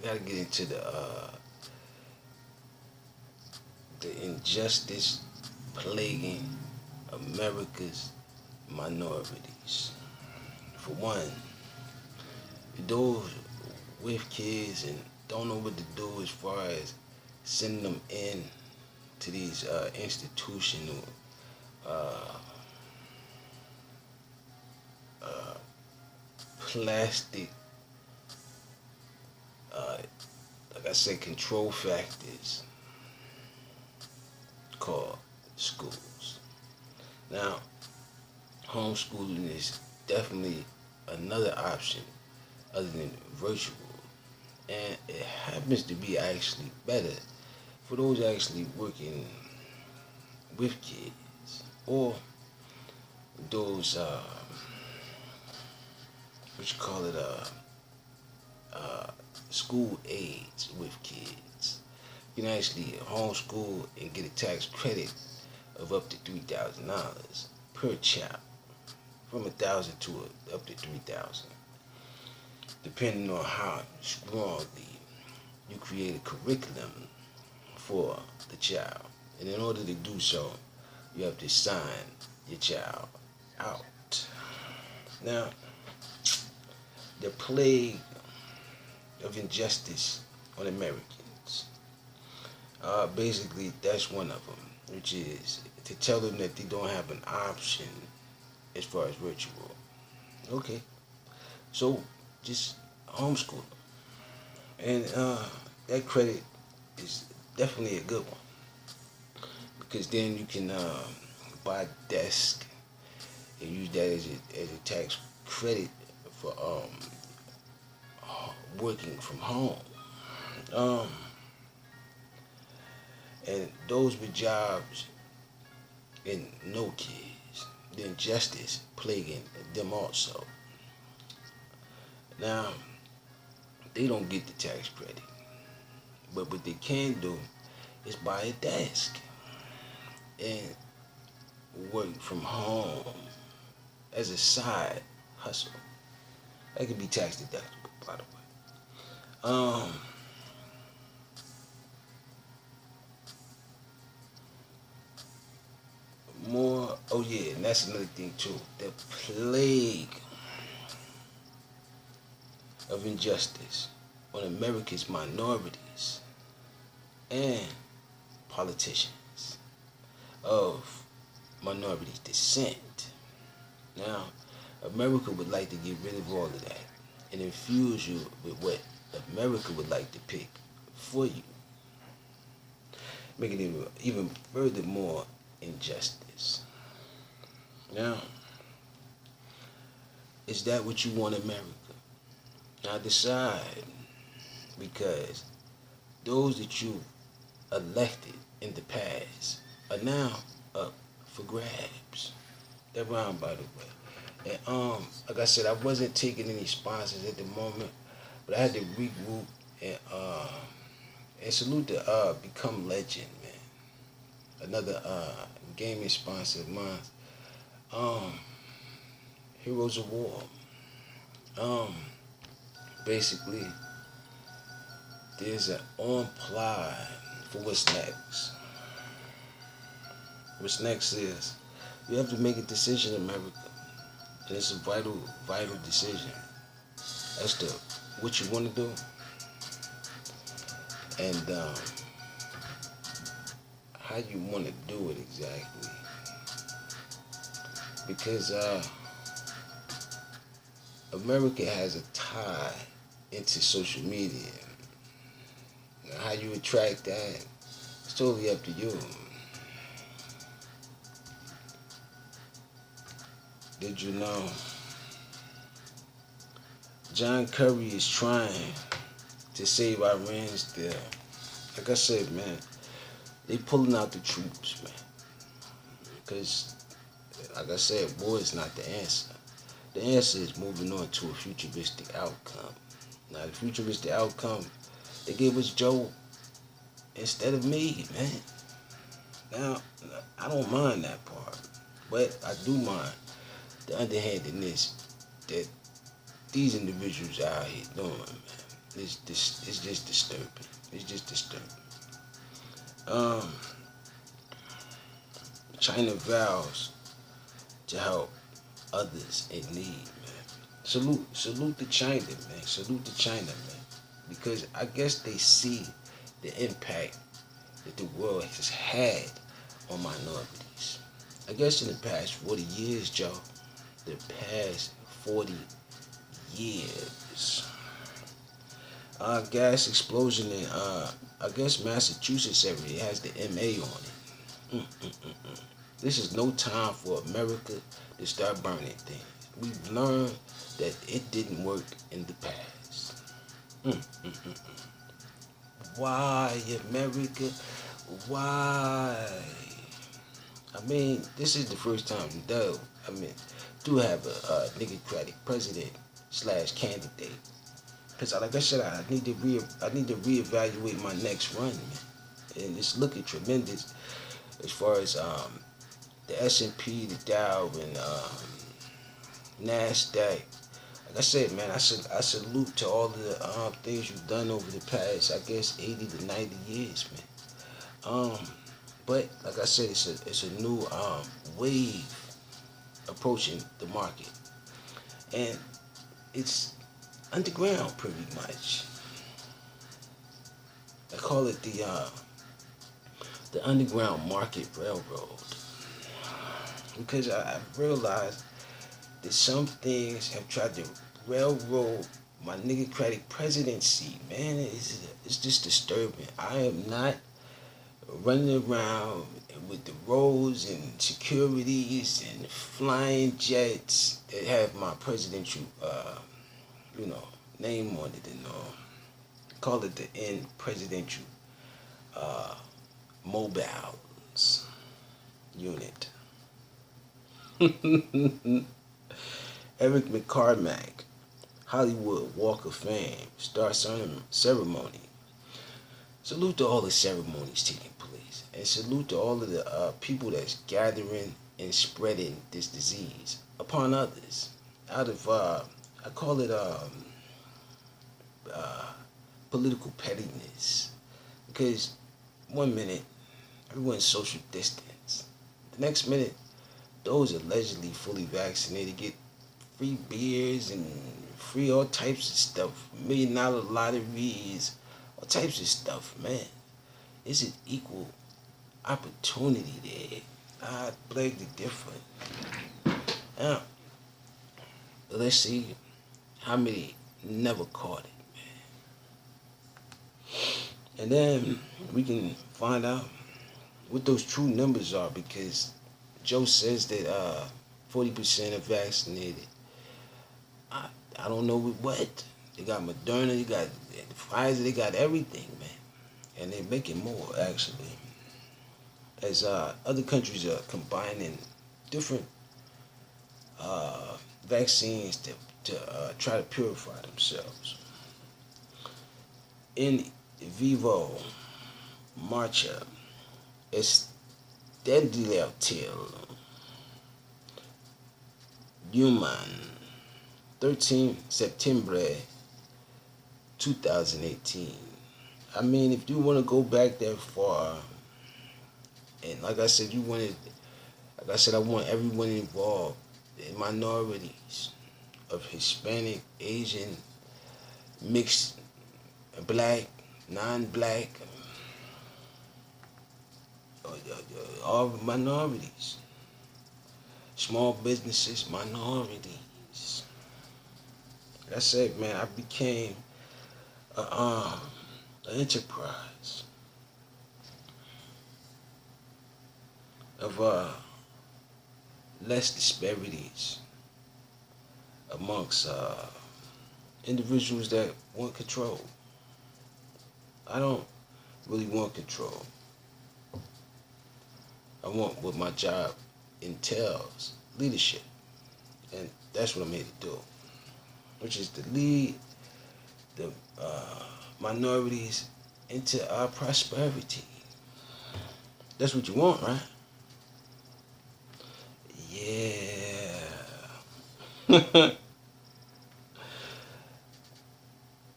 gotta get into the injustice plaguing America's minorities. For one, those with kids and don't know what to do as far as sending them in to these institutional uh, uh, plastic, uh, like I said, control factors called schools. Now, homeschooling is definitely another option other than virtual, and it happens to be actually better for those actually working with kids or those what you call it uh, school aides with kids. You can actually homeschool and get a tax credit of up to $3,000 per child, from 1,000 to up to 3,000, depending on how strongly you create a curriculum for the child. And in order to do so, you have to sign your child out. Now, the plague of injustice on Americans. Basically, that's one of them, which is to tell them that they don't have an option as far as virtual. Okay, so just homeschool them. And that credit is definitely a good one, because then you can buy a desk and use that as a tax credit for working from home. Um, and those with jobs and no kids, the injustice plaguing them also. Now, they don't get the tax credit, but what they can do is buy a desk and work from home as a side hustle. That can be tax deductible, by the way. Um, More. Oh yeah, and that's another thing too. The plague of injustice on America's minorities and politicians of minority descent. Now, America would like to get rid of all of that and infuse you with what America would like to pick for you, making it even further more injustice. Now, is that what you want, America? Now decide, because those that you elected in the past are now up for grabs. That rhyme, by the way. And like I said, I wasn't taking any sponsors at the moment, but I had to regroup and salute the Become Legend, man. Another gaming sponsor of mine. Heroes of War. Basically, there's an on plan for what's next. What's next is you have to make a decision, America. And it's a vital, vital decision as to what you want to do and how you want to do it exactly. Because America has a tie into social media. Now, how you attract that, it's totally up to you. Did you know John Kerry is trying to save Iran still? Like I said, man, they pulling out the troops, man. Because, like I said, war is not the answer. The answer is moving on to a futuristic outcome. Now, the futuristic outcome, they gave us Joe instead of me, man. Now, I don't mind that part, but I do mind the underhandedness that these individuals out here doing, man. It's just disturbing. It's just disturbing. Um, China vows to help others in need, man. Salute to China, man. Salute to China, man. Because I guess they see the impact that the world has had on minorities. I guess in the past 40 years, Joe, the past 40 years, gas explosion in, I guess Massachusetts area has the MA on it. This is no time for America to start burning things. We've learned that it didn't work in the past. Why, America? Why? I mean, this is the first time we do have a Democratic president slash candidate. Because like I said, I need to reevaluate my next run, man. And it's looking tremendous as far as the S&P, the Dow, and Nasdaq. Like I said, man, I salute to all of the things you've done over the past, I guess, 80 to 90 years, man. But like I said, it's a new wave approaching the market, and it's underground pretty much. I call it the Underground Market Railroad, because I realized that some things have tried to railroad my Democratic presidency. Man, it's just disturbing. I am not running around with the roads and securities and flying jets that have my presidential, name on it, and call it the N presidential mobiles unit. Eric McCormack, Hollywood Walk of Fame, Star Ceremony. Salute to all the ceremonies taking place, and salute to all of the people that's gathering and spreading this disease upon others. Out of, I call it political pettiness, because one minute everyone's social distance, the next minute those allegedly fully vaccinated get free beers and free all types of stuff, $1 million lotteries, all types of stuff, man. Is it equal opportunity there? I beg the different. Now, let's see how many never caught it, man. And then we can find out what those true numbers are, because Joe says that 40% are vaccinated. I don't know with what. They got Moderna, they got Pfizer, they got everything, man. And they're making more, actually. As other countries are combining different vaccines to try to purify themselves. In vivo marcha estudiantil human 13 September 2018. I mean, if you want to go back that far, and like I said, I want everyone involved, the minorities of Hispanic, Asian, mixed, black, non-black, all minorities, small businesses, minorities. Like I said, man, I became an enterprise of less disparities amongst individuals that want control. I don't really want control. I want what my job entails, leadership. And that's what I'm here to do, which is to lead the minorities into our prosperity. That's what you want, right? Yeah.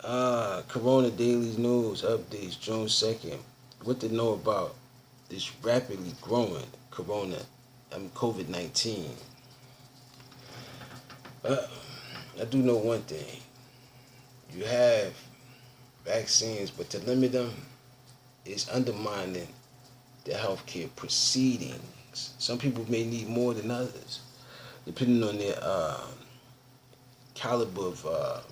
Corona Daily News updates June 2nd. What to know about this rapidly growing COVID-19. Uh, I do know one thing. You have vaccines, but to limit them is undermining the healthcare proceedings. Some people may need more than others, depending on their caliber of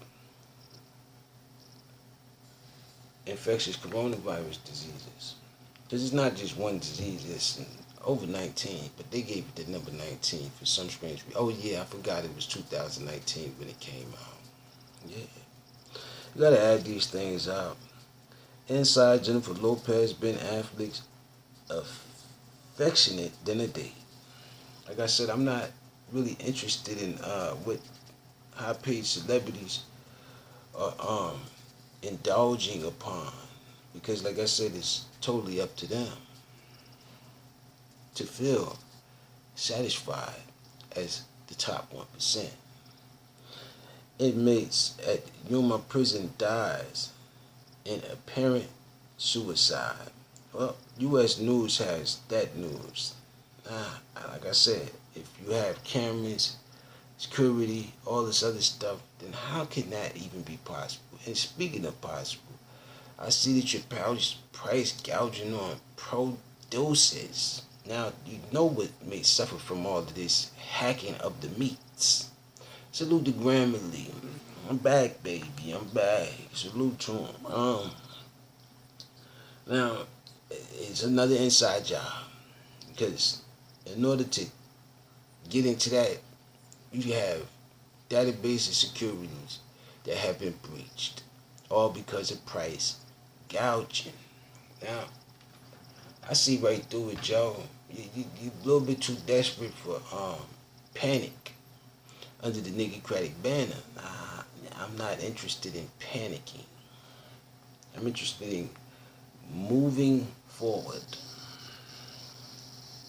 infectious coronavirus diseases. Because it's not just one disease, it's over 19, but they gave it the number 19 for some strange reason. Oh yeah, I forgot it was 2019 when it came out. Yeah. You gotta add these things up. Inside Jennifer Lopez, Ben Affleck's affectionate dinner date. Like I said, I'm not really interested in what high-paid celebrities are indulging upon, because, like I said, it's totally up to them to feel satisfied as the top 1%. Inmates at Yuma prison dies in apparent suicide. Well, U.S. News has that news. Like I said, if you have cameras, security, all this other stuff, then how can that even be possible? And speaking of possible, I see that you're price gouging on produces. Now, you know what may suffer from all of this hacking of the meats. Salute to Grammarly. I'm back, baby. I'm back. Salute to him. Now, it's another inside job. Because in order to get into that, you have database securities that have been breached. All because of price gouging. Now, I see right through it, Joe. You a little bit too desperate for panic under the Niggocratic banner. Nah, I'm not interested in panicking. I'm interested in moving forward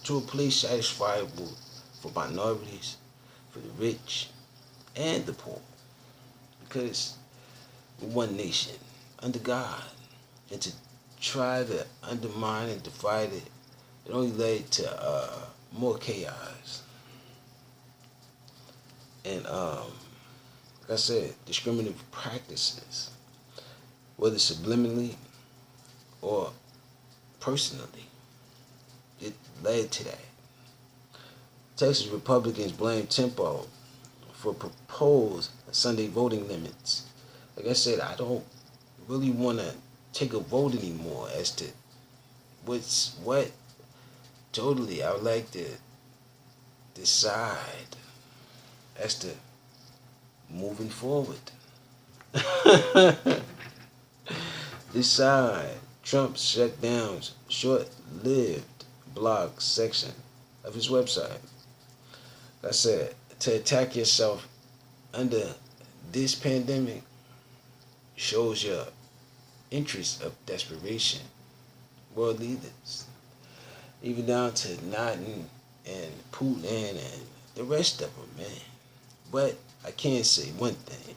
to a place satisfiable for minorities, for the rich, and the poor. Because we're one nation under God. And to try to undermine and divide it, it only led to more chaos. And like I said, discriminative practices, whether subliminally or personally, it led to that. Texas Republicans blame Tempo for proposed Sunday voting limits. Like I said, I don't really want to take a vote anymore as to what's what. Totally, I would like to decide as to moving forward. Decide. Trump shut down short-lived blog section of his website. Like I said, to attack yourself under this pandemic shows your interest of desperation. World leaders, even down to Nadine and Putin and the rest of them, man. But I can say one thing: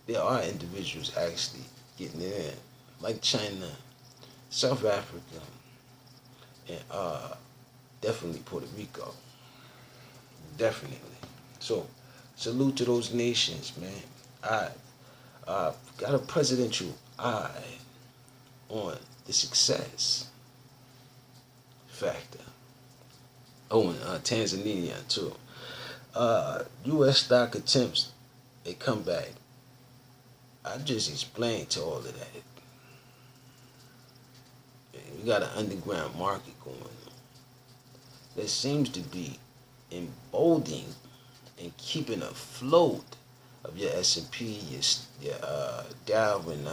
there are individuals actually getting it in, like China, South Africa, and definitely Puerto Rico. Definitely. So, salute to those nations, man. I got a presidential eye on the success factor. Oh, and Tanzania too. U.S. stock attempts a comeback. I just explained to all of that. We got an underground market going on that seems to be emboldening and keeping afloat of your S&P, your Dow and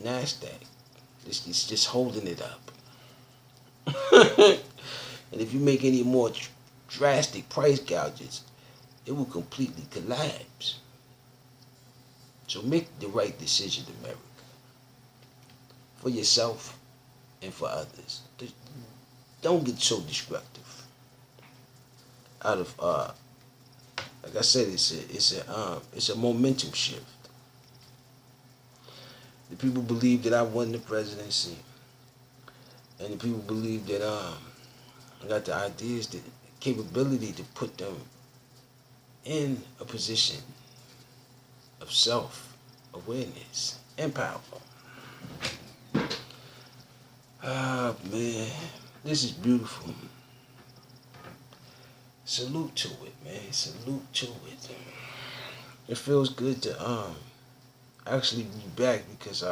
NASDAQ. It's just holding it up. And if you make any more drastic price gouges, it will completely collapse. So make the right decision, America, for yourself and for others. Don't get so destructive. Out of like I said, it's a momentum shift. The people believe that I won the presidency, and the people believe that I got the ideas, the capability to put them in a position of self-awareness and power. Ah, man, this is beautiful. Salute to it, man. Salute to it. It feels good to actually be back because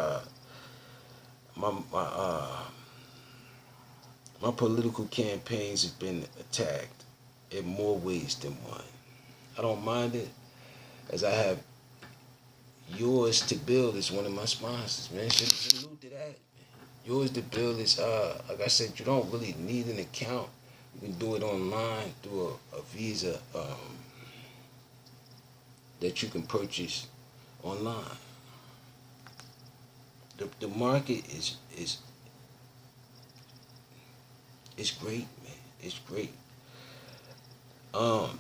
my my uh my political campaigns have been attacked in more ways than one. I don't mind it, as I have yours to build as one of my sponsors, man. Salute to that. Yours to build is like I said, you don't really need an account. You can do it online through a Visa that you can purchase online. The market is great, man. It's great. Um,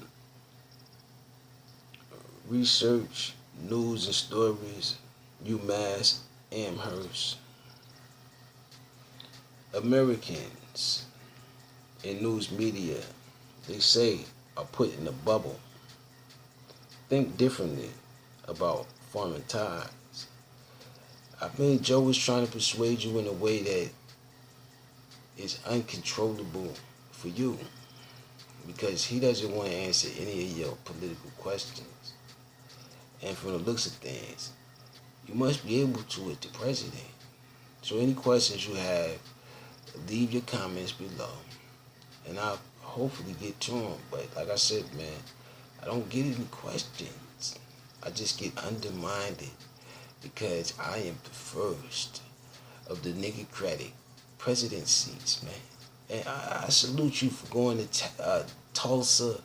Research, news and stories, UMass, Amherst. Americans in news media, they say, are put in a bubble. Think differently about foreign ties. I mean, Joe was trying to persuade you in a way that is uncontrollable for you because he doesn't want to answer any of your political questions. And from the looks of things, you must be able to with the president. So any questions you have, leave your comments below, and I'll hopefully get to them. But like I said, man, I don't get any questions. I just get undermined because I am the first of the niggercratic presidencies, man. And I salute you for going to Tulsa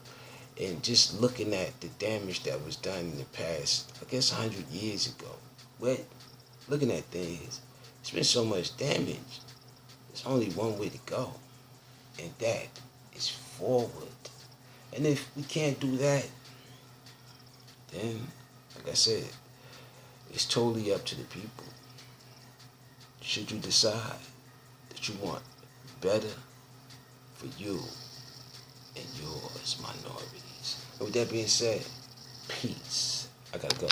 and just looking at the damage that was done in the past, I guess 100 years ago. But looking at things, it's been so much damage. There's only one way to go, and that is forward. And if we can't do that, then, like I said, it's totally up to the people. Should you decide that you want better for you and yours, minorities. And with that being said, peace. I gotta go.